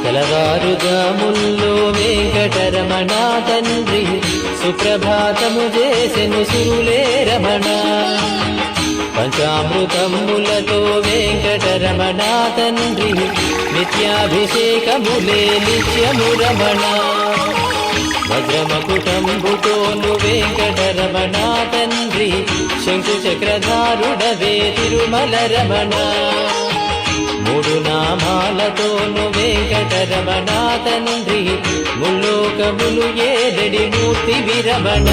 తెలవారుజాముల్లో వెంకటరమణ తండ్రి సుప్రభాతము చేసెను సురులే రమణ. పంచామృతములతో వెంకటరమణ తండ్రి నిత్యాభిషేకములే నిత్యము రమణ. వజ్రమకుటంబుతోను వెంకటరమణ తండ్రి శంకు చక్రధారుడవే తిరుమల రమణ. మూడు నామాలతోను వెంకటరమణ తండ్రి ముల్లోకములు ఏదడి మూర్తి విరమణ.